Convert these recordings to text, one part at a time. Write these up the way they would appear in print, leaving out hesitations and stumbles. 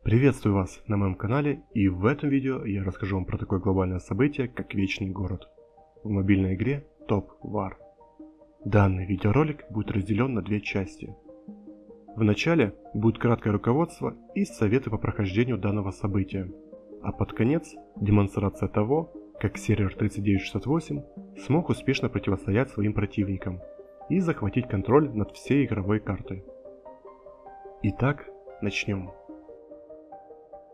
Приветствую вас на моем канале, и в этом видео я расскажу вам про такое глобальное событие, как Вечный Город в мобильной игре Top War. Данный видеоролик будет разделен на две части. В начале будет краткое руководство и советы по прохождению данного события, а под конец демонстрация того, как сервер 3968 смог успешно противостоять своим противникам и захватить контроль над всей игровой картой. Итак, начнем.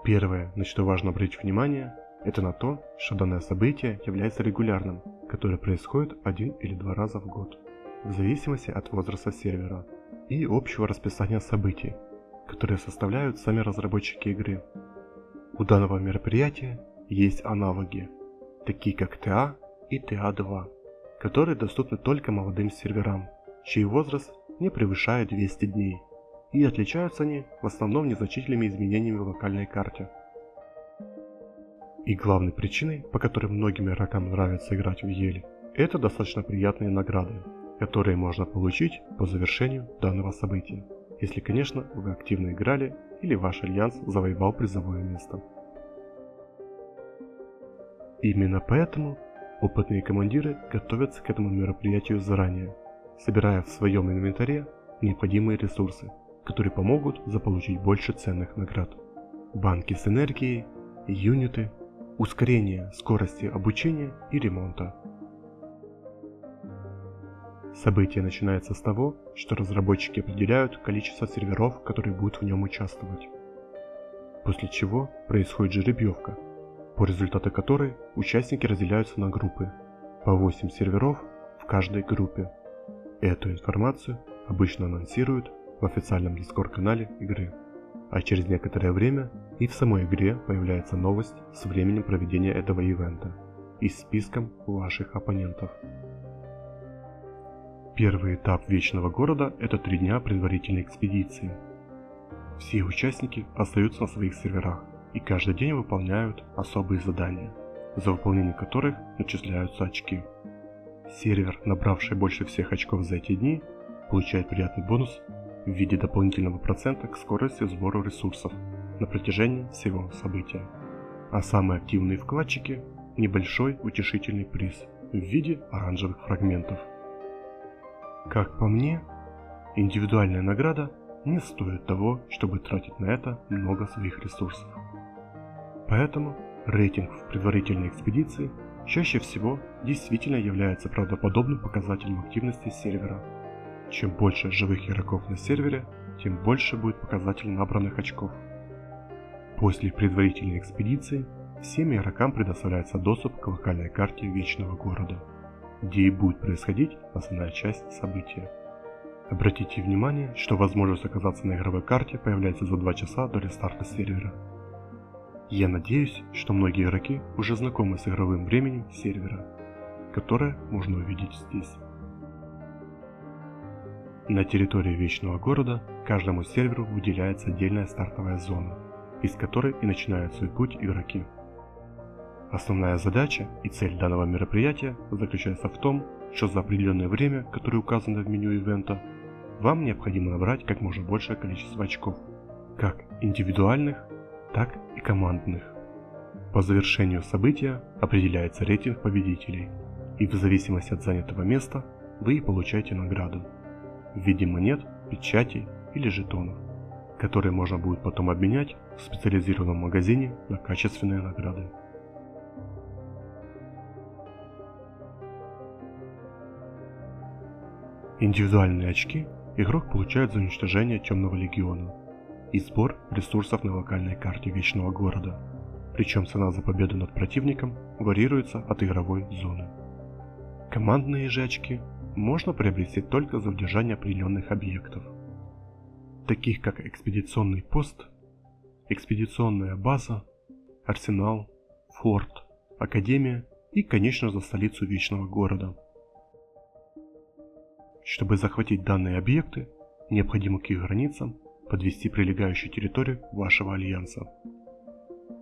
Первое, на что важно обратить внимание, это на то, что данное событие является регулярным, которое происходит один или два раза в год, в зависимости от возраста сервера и общего расписания событий, которые составляют сами разработчики игры. У данного мероприятия есть аналоги, такие как ТА и ТА-2, которые доступны только молодым серверам, чей возраст не превышает 200 дней. И отличаются они в основном незначительными изменениями в локальной карте. И главной причиной, по которой многим игрокам нравится играть в EEL, это достаточно приятные награды, которые можно получить по завершению данного события, если, конечно, вы активно играли или ваш альянс завоевал призовое место. Именно поэтому опытные командиры готовятся к этому мероприятию заранее, собирая в своем инвентаре необходимые ресурсы, которые помогут заполучить больше ценных наград. Банки с энергией, юниты, ускорение скорости обучения и ремонта. Событие начинается с того, что разработчики определяют количество серверов, которые будут в нем участвовать. После чего происходит жеребьевка, по результату которой участники разделяются на группы, по 8 серверов в каждой группе. Эту информацию обычно анонсируют в официальном Discord-канале игры, а через некоторое время и в самой игре появляется новость с временем проведения этого ивента и списком ваших оппонентов. Первый этап Вечного Города – это 3 дня предварительной экспедиции. Все участники остаются на своих серверах и каждый день выполняют особые задания, за выполнение которых начисляются очки. Сервер, набравший больше всех очков за эти дни, получает приятный бонус в виде дополнительного процента к скорости сбора ресурсов на протяжении всего события. А самые активные вкладчики – небольшой утешительный приз в виде оранжевых фрагментов. Как по мне, индивидуальная награда не стоит того, чтобы тратить на это много своих ресурсов. Поэтому рейтинг в предварительной экспедиции чаще всего действительно является правдоподобным показателем активности сервера. Чем больше живых игроков на сервере, тем больше будет показатель набранных очков. После предварительной экспедиции всем игрокам предоставляется доступ к локальной карте Вечного Города, где и будет происходить основная часть события. Обратите внимание, что возможность оказаться на игровой карте появляется за 2 часа до рестарта сервера. Я надеюсь, что многие игроки уже знакомы с игровым временем сервера, которое можно увидеть здесь. На территории Вечного Города каждому серверу выделяется отдельная стартовая зона, из которой и начинают свой путь игроки. Основная задача и цель данного мероприятия заключается в том, что за определенное время, которое указано в меню ивента, вам необходимо набрать как можно большее количество очков, как индивидуальных, так и командных. По завершению события определяется рейтинг победителей, и в зависимости от занятого места вы и получаете награду в виде монет, печатей или жетонов, которые можно будет потом обменять в специализированном магазине на качественные награды. Индивидуальные очки игрок получает за уничтожение Темного Легиона и сбор ресурсов на локальной карте Вечного Города, причем цена за победу над противником варьируется от игровой зоны. Командные же очки можно приобрести только за удержание определенных объектов, таких как экспедиционный пост, экспедиционная база, арсенал, форт, академия и, конечно, за столицу Вечного Города. Чтобы захватить данные объекты, необходимо к их границам подвести прилегающую территорию вашего альянса.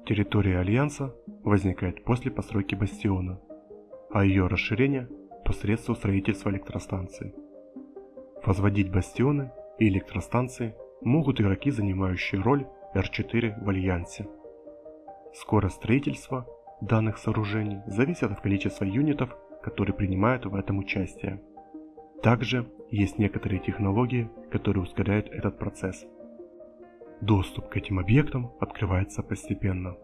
Территория альянса возникает после постройки бастиона, а ее расширение посредством строительства электростанций. Возводить бастионы и электростанции могут игроки, занимающие роль R4 в Альянсе. Скорость строительства данных сооружений зависит от количества юнитов, которые принимают в этом участие. Также есть некоторые технологии, которые ускоряют этот процесс. Доступ к этим объектам открывается постепенно.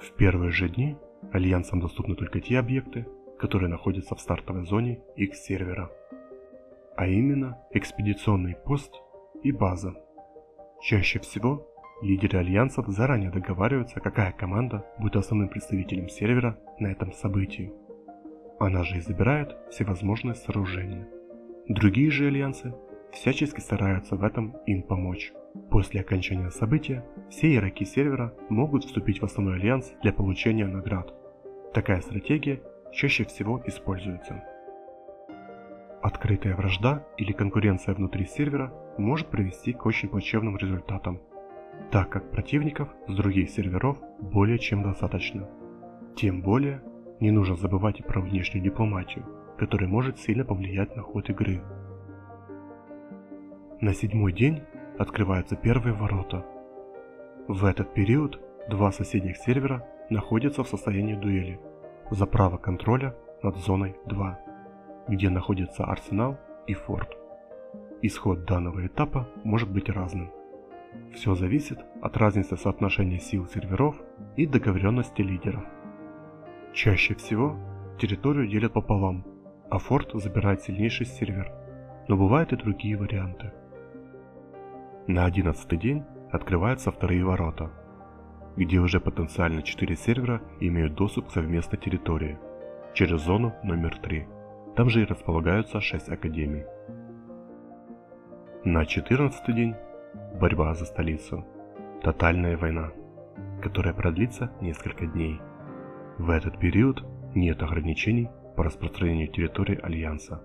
В первые же дни Альянсам доступны только те объекты, которые находятся в стартовой зоне их сервера, а именно экспедиционный пост и база. Чаще всего лидеры альянсов заранее договариваются, какая команда будет основным представителем сервера на этом событии. Она же и забирает всевозможные сооружения. Другие же альянсы всячески стараются в этом им помочь. После окончания события все игроки сервера могут вступить в основной альянс для получения наград. Такая стратегия чаще всего используется. Открытая вражда или конкуренция внутри сервера может привести к очень плачевным результатам, так как противников с других серверов более чем достаточно. Тем более, не нужно забывать и про внешнюю дипломатию, которая может сильно повлиять на ход игры. На 7-й день открываются первые ворота. В этот период два соседних сервера находятся в состоянии дуэли за право контроля над зоной 2, где находится арсенал и форт. Исход данного этапа может быть разным. Все зависит от разницы соотношения сил серверов и договоренности лидеров. Чаще всего территорию делят пополам, а форт забирает сильнейший сервер, но бывают и другие варианты. На 11-й день открываются вторые ворота, где уже потенциально 4 сервера имеют доступ к совместной территории через зону номер 3. Там же и располагаются 6 академий. На 14-й день борьба за столицу. Тотальная война, которая продлится несколько дней. В этот период нет ограничений по распространению территории Альянса.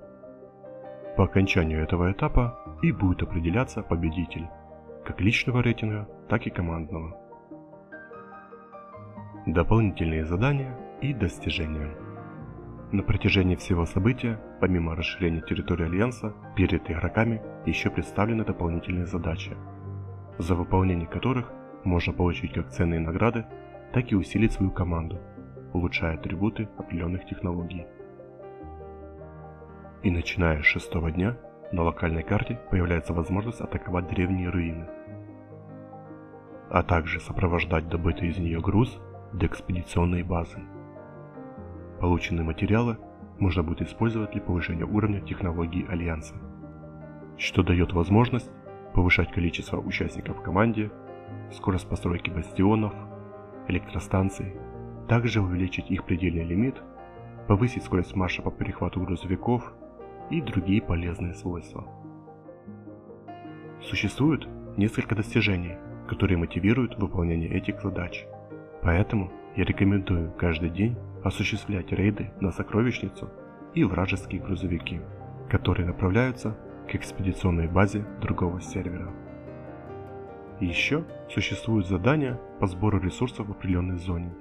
По окончанию этого этапа и будет определяться победитель, как личного рейтинга, так и командного. Дополнительные задания и достижения. На протяжении всего события, помимо расширения территории Альянса, перед игроками еще представлены дополнительные задачи, за выполнение которых можно получить как ценные награды, так и усилить свою команду, улучшая атрибуты определенных технологий. И начиная с 6-го дня на локальной карте появляется возможность атаковать древние руины, а также сопровождать добытый из нее груз до экспедиционной базы. Полученные материалы можно будет использовать для повышения уровня технологий Альянса, что дает возможность повышать количество участников в команде, скорость постройки бастионов, электростанций, также увеличить их предельный лимит, повысить скорость марша по перехвату грузовиков и другие полезные свойства. Существует несколько достижений, которые мотивируют выполнение этих задач, поэтому я рекомендую каждый день осуществлять рейды на сокровищницу и вражеские грузовики, которые направляются к экспедиционной базе другого сервера. Еще существуют задания по сбору ресурсов в определенной зоне.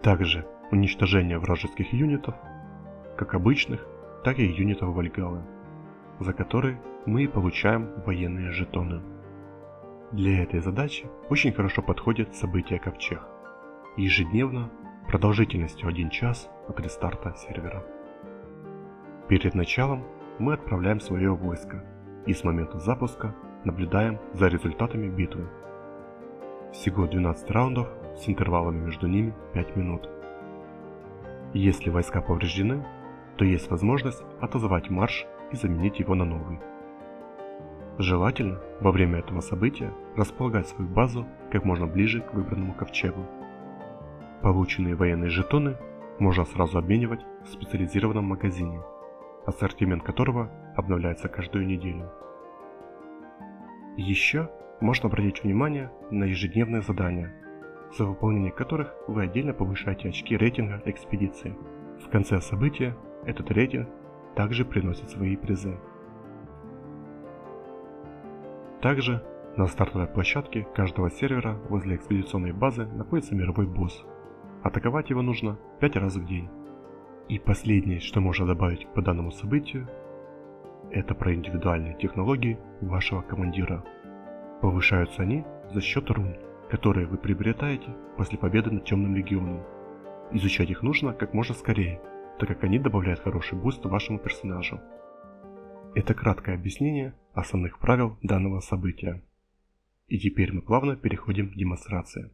Также уничтожение вражеских юнитов, как обычных, так и юнитов Вальгаллы, за которые мы и получаем военные жетоны. Для этой задачи очень хорошо подходит событие Ковчег, ежедневно продолжительностью 1 час от рестарта сервера. Перед началом мы отправляем свое войско и с момента запуска наблюдаем за результатами битвы. Всего 12 раундов с интервалами между ними 5 минут. Если войска повреждены, то есть возможность отозвать марш и заменить его на новый. Желательно во время этого события располагать свою базу как можно ближе к выбранному ковчегу. Полученные военные жетоны можно сразу обменивать в специализированном магазине, ассортимент которого обновляется каждую неделю. Еще можно обратить внимание на ежедневные задания, за выполнение которых вы отдельно повышаете очки рейтинга экспедиции. В конце события этот рейтинг также приносит свои призы. Также на стартовой площадке каждого сервера возле экспедиционной базы находится мировой босс. Атаковать его нужно 5 раз в день. И последнее, что можно добавить по данному событию, Это про индивидуальные технологии вашего командира. Повышаются они за счет рун, которые вы приобретаете после победы над Темным Легионом. Изучать их нужно как можно скорее, так как они добавляют хороший буст вашему персонажу. Это краткое объяснение основных правил данного события. И теперь мы плавно переходим к демонстрации.